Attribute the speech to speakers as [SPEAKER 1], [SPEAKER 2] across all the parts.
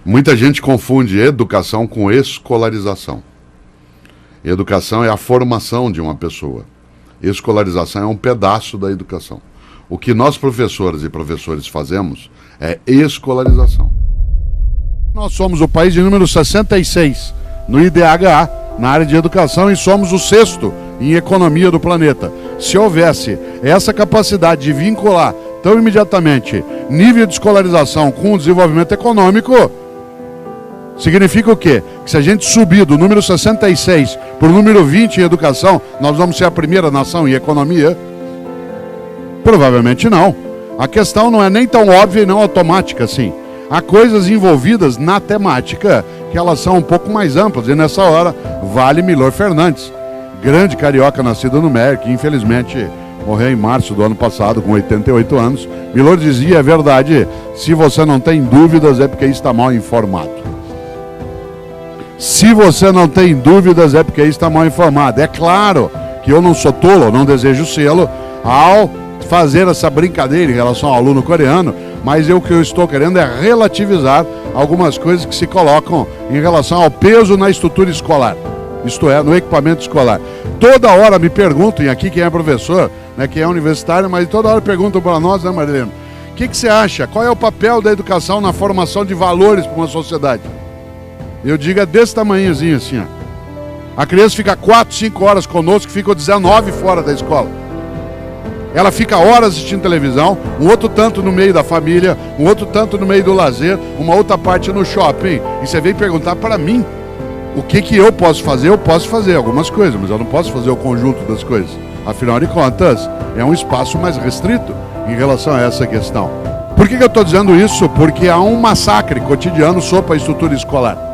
[SPEAKER 1] Muita gente confunde educação com escolarização. Educação é a formação de uma pessoa. Escolarização é um pedaço da educação. O que nós, professoras e professores, fazemos é escolarização. Nós somos o país de número 66 no IDH, na área de educação, e somos o 6º em economia do planeta. Se houvesse essa capacidade de vincular tão imediatamente nível de escolarização com o desenvolvimento econômico, significa o quê? Que se a gente subir do número 66 para o número 20 em educação, nós vamos ser a primeira nação em economia? Provavelmente não. A questão não é nem tão óbvia e não automática assim. Há coisas envolvidas na temática que elas são um pouco mais amplas. E nessa hora, vale Milor Fernandes, grande carioca nascido no México, que infelizmente morreu em março do ano passado, com 88 anos. Milor dizia, é verdade, se você não tem dúvidas é porque está mal informado. Se você não tem dúvidas é porque está mal informado. É claro que eu não sou tolo, não desejo sê-lo ao fazer essa brincadeira em relação ao aluno coreano, mas o que eu estou querendo é relativizar algumas coisas que se colocam em relação ao peso na estrutura escolar, isto é, no equipamento escolar. Toda hora me perguntam, e aqui quem é professor, né, quem é universitário, mas toda hora perguntam para nós, né, Marilena, o que você acha? Qual é o papel da educação na formação de valores para uma sociedade? Eu digo é desse tamanhozinho assim, ó. A criança fica 4, 5 horas conosco, fica 19 fora da escola. Ela fica horas assistindo televisão, um outro tanto no meio da família, um outro tanto no meio do lazer, uma outra parte no shopping. E você vem perguntar para mim o que eu posso fazer. Eu posso fazer algumas coisas, mas eu não posso fazer o conjunto das coisas. Afinal de contas, é um espaço mais restrito em relação a essa questão. Por que eu estou dizendo isso? Porque há um massacre cotidiano sobre a estrutura escolar.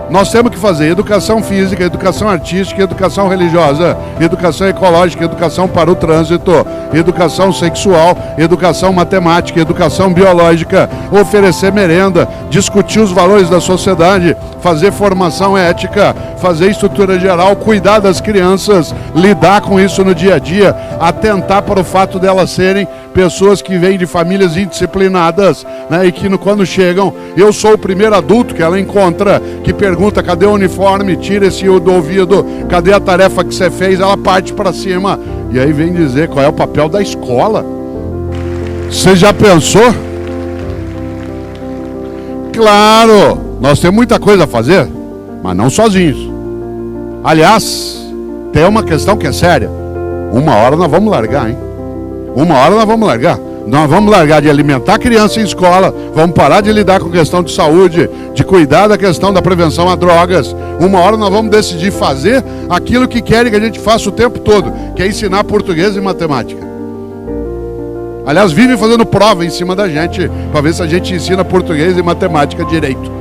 [SPEAKER 1] Nós temos que fazer educação física, educação artística, educação religiosa, educação ecológica, educação para o trânsito, educação sexual, educação matemática, educação biológica, oferecer merenda, discutir os valores da sociedade, fazer formação ética, fazer estrutura geral, cuidar das crianças, lidar com isso no dia a dia, atentar para o fato delas serem pessoas que vêm de famílias indisciplinadas, né, e que quando chegam, eu sou o primeiro adulto que ela encontra, que pergunta, cadê o uniforme, tira esse do ouvido, cadê a tarefa que você fez, ela parte para cima, e aí vem dizer qual é o papel da escola. Você já pensou? Claro, nós temos muita coisa a fazer, mas não sozinhos. Aliás, tem uma questão que é séria, uma hora nós vamos largar, hein? Uma hora nós vamos largar. Nós vamos largar de alimentar a criança em escola, vamos parar de lidar com questão de saúde, de cuidar da questão da prevenção a drogas. Uma hora nós vamos decidir fazer aquilo que querem que a gente faça o tempo todo, que é ensinar português e matemática. Aliás, vivem fazendo prova em cima da gente, para ver se a gente ensina português e matemática direito.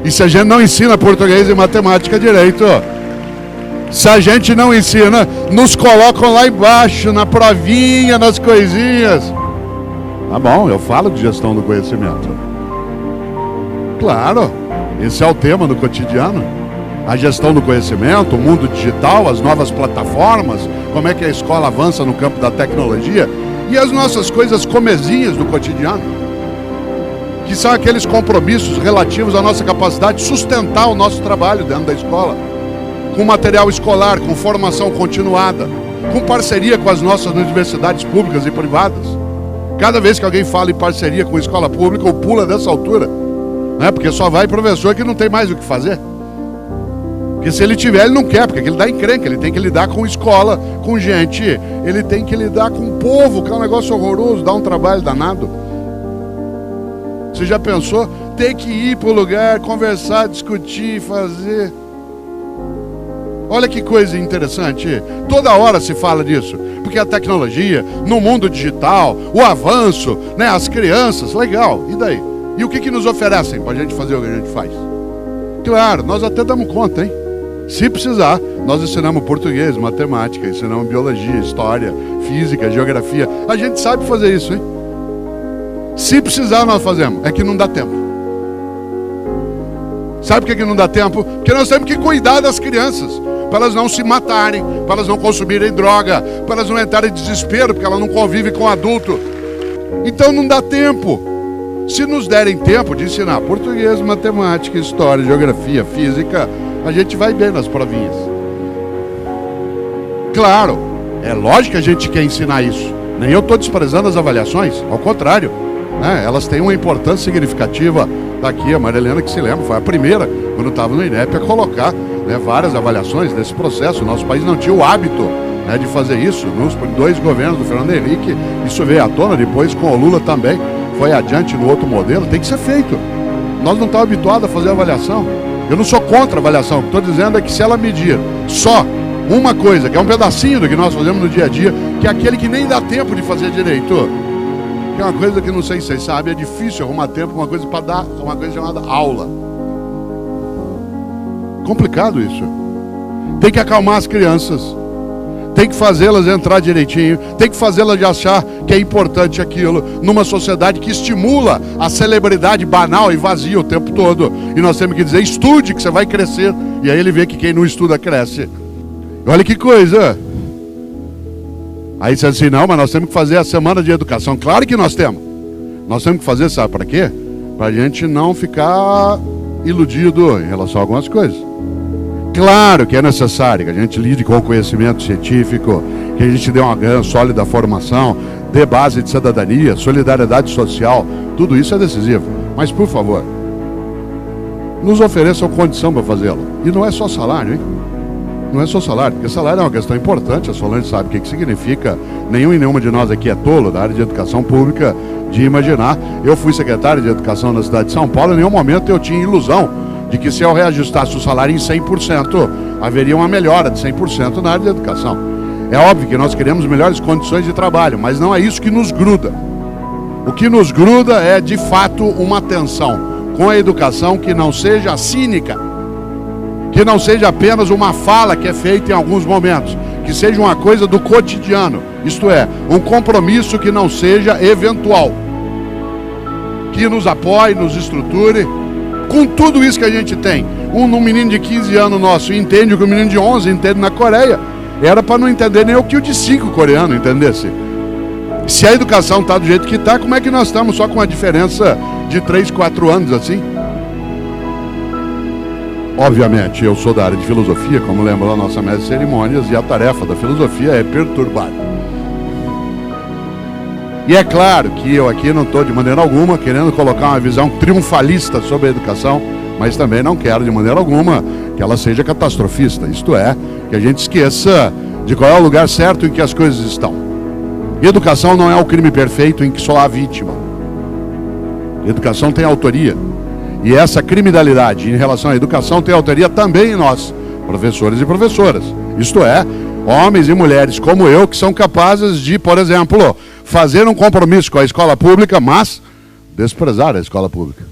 [SPEAKER 1] E se a gente não ensina português e matemática direito, se a gente não ensina, nos colocam lá embaixo, na provinha, nas coisinhas. Tá bom, eu falo de gestão do conhecimento. Claro, esse é o tema do cotidiano. A gestão do conhecimento, o mundo digital, as novas plataformas, como é que a escola avança no campo da tecnologia e as nossas coisas comezinhas do cotidiano, que são aqueles compromissos relativos à nossa capacidade de sustentar o nosso trabalho dentro da escola, com material escolar, com formação continuada, com parceria com as nossas universidades públicas e privadas. Cada vez que alguém fala em parceria com a escola pública, ou pula dessa altura, né? Porque só vai professor que não tem mais o que fazer. Porque se ele tiver, ele não quer, porque ele dá encrenca, ele tem que lidar com escola, com gente, ele tem que lidar com o povo, que é um negócio horroroso, dá um trabalho danado. Você já pensou? Ter que ir para o lugar, conversar, discutir, fazer... Olha que coisa interessante, toda hora se fala disso, porque a tecnologia, no mundo digital, o avanço, né, as crianças, legal, e daí? E o que nos oferecem para a gente fazer o que a gente faz? Claro, nós até damos conta, hein? Se precisar, nós ensinamos português, matemática, ensinamos biologia, história, física, geografia, a gente sabe fazer isso, hein? Se precisar nós fazemos, é que não dá tempo. Sabe por que não dá tempo? Porque nós temos que cuidar das crianças, para elas não se matarem, para elas não consumirem droga, para elas não entrarem em desespero, porque ela não convive com adulto. Então não dá tempo. Se nos derem tempo de ensinar português, matemática, história, geografia, física, a gente vai bem nas provinhas. Claro, é lógico que a gente quer ensinar isso. Nem eu estou desprezando as avaliações, ao contrário, né? Elas têm uma importância significativa. Daqui a Maria Helena, que se lembra, foi a primeira, quando estava no INEP, a colocar, né, várias avaliações desse processo. O nosso país não tinha o hábito, né, de fazer isso. Nos 2 governos do Fernando Henrique, isso veio à tona, depois com o Lula também, foi adiante no outro modelo. Tem que ser feito. Nós não estamos habituados a fazer avaliação. Eu não sou contra a avaliação, o que estou dizendo é que se ela medir só uma coisa, que é um pedacinho do que nós fazemos no dia a dia, que é aquele que nem dá tempo de fazer direito, que é uma coisa que não sei se vocês sabem, é difícil arrumar tempo, uma coisa para dar, uma coisa chamada aula. Complicado isso. Tem que acalmar as crianças, tem que fazê-las entrar direitinho, tem que fazê-las achar que é importante aquilo, numa sociedade que estimula a celebridade banal e vazia o tempo todo. E nós temos que dizer, estude que você vai crescer. E aí ele vê que quem não estuda cresce. Olha que coisa. Aí você diz assim, não, mas nós temos que fazer a semana de educação. Claro que nós temos. Nós temos que fazer, sabe para quê? Para a gente não ficar iludido em relação a algumas coisas. Claro que é necessário que a gente lide com o conhecimento científico, que a gente dê uma sólida formação, dê base de cidadania, solidariedade social. Tudo isso é decisivo. Mas, por favor, nos ofereçam condição para fazê-lo. E não é só salário, hein? Não é só salário, porque salário é uma questão importante, a Solange sabe o que significa. Nenhum e nenhuma de nós aqui é tolo da área de educação pública de imaginar. Eu fui secretário de educação na cidade de São Paulo, em nenhum momento eu tinha ilusão de que se eu reajustasse o salário em 100%, haveria uma melhora de 100% na área de educação. É óbvio que nós queremos melhores condições de trabalho, mas não é isso que nos gruda. O que nos gruda é, de fato, uma atenção com a educação que não seja cínica, que não seja apenas uma fala que é feita em alguns momentos, que seja uma coisa do cotidiano, isto é, um compromisso que não seja eventual, que nos apoie, nos estruture, com tudo isso que a gente tem. Um menino de 15 anos nosso entende o que o menino de 11 entende na Coreia, era para não entender nem o que o de 5 coreano entendesse. Se a educação está do jeito que está, como é que nós estamos só com uma diferença de 3, 4 anos assim? Obviamente, eu sou da área de filosofia, como lembra a nossa mestre de cerimônias, e a tarefa da filosofia é perturbar. E é claro que eu aqui não estou de maneira alguma querendo colocar uma visão triunfalista sobre a educação, mas também não quero de maneira alguma que ela seja catastrofista. Isto é, que a gente esqueça de qual é o lugar certo em que as coisas estão. Educação não é o crime perfeito em que só há vítima. Educação tem autoria. E essa criminalidade em relação à educação tem autoria também em nós, professores e professoras. Isto é, homens e mulheres como eu, que são capazes de, por exemplo, fazer um compromisso com a escola pública, mas desprezar a escola pública.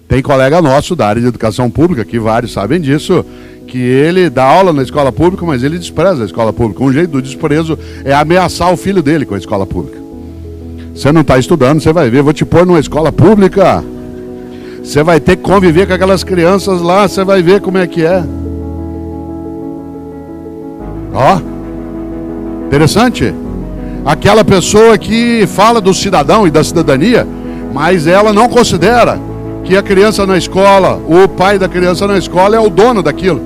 [SPEAKER 1] Tem colega nosso da área de educação pública, que vários sabem disso, que ele dá aula na escola pública, mas ele despreza a escola pública. Um jeito do desprezo é ameaçar o filho dele com a escola pública. Você não está estudando, você vai ver, vou te pôr numa escola pública. Você vai ter que conviver com aquelas crianças lá, você vai ver como é que é. Ó, interessante. Aquela pessoa que fala do cidadão e da cidadania, mas ela não considera que a criança na escola, o pai da criança na escola é o dono daquilo.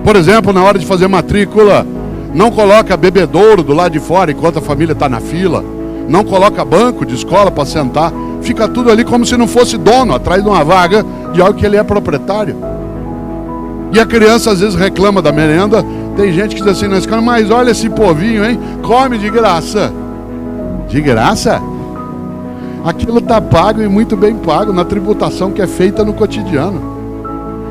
[SPEAKER 1] Por exemplo, na hora de fazer matrícula, não coloca bebedouro do lado de fora enquanto a família está na fila, não coloca banco de escola para sentar, fica tudo ali como se não fosse dono, atrás de uma vaga de algo que ele é proprietário. E a criança às vezes reclama da merenda. Tem gente que diz assim na escola, mas olha esse povinho, hein? Come de graça. De graça? Aquilo está pago e muito bem pago na tributação que é feita no cotidiano.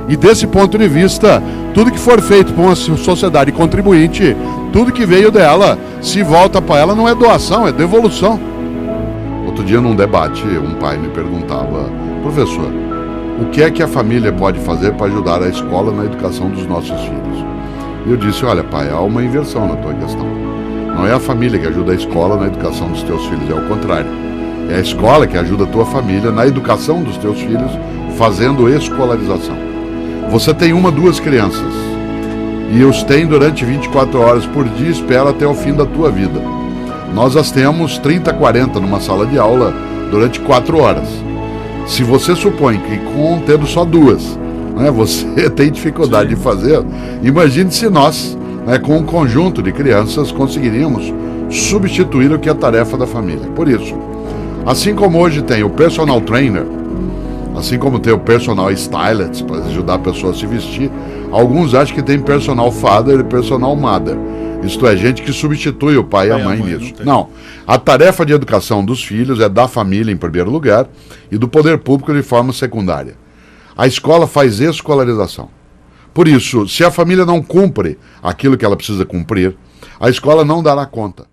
[SPEAKER 1] E desse ponto de vista, tudo que for feito por uma sociedade contribuinte, tudo que veio dela, se volta para ela, não é doação, é devolução. Outro dia num debate, um pai me perguntava, professor, o que é que a família pode fazer para ajudar a escola na educação dos nossos filhos? E eu disse, olha pai, há uma inversão na tua questão. Não é a família que ajuda a escola na educação dos teus filhos, é o contrário. É a escola que ajuda a tua família na educação dos teus filhos, fazendo escolarização. Você tem 1, 2 crianças, e os tem durante 24 horas por dia, espera até o fim da tua vida. Nós as temos 30, 40 numa sala de aula, durante 4 horas. Se você supõe que com tendo só 2, né, você tem dificuldade de fazer, imagine se nós, né, com um conjunto de crianças, conseguiríamos substituir o que é a tarefa da família. Por isso, assim como hoje tem o personal trainer, assim como tem o personal stylist, para ajudar a pessoa a se vestir, alguns acham que tem personal father e personal mother. Isto é, gente que substitui o pai e a mãe nisso. Não, a tarefa de educação dos filhos é da família em primeiro lugar e do poder público de forma secundária. A escola faz escolarização. Por isso, se a família não cumpre aquilo que ela precisa cumprir, a escola não dará conta.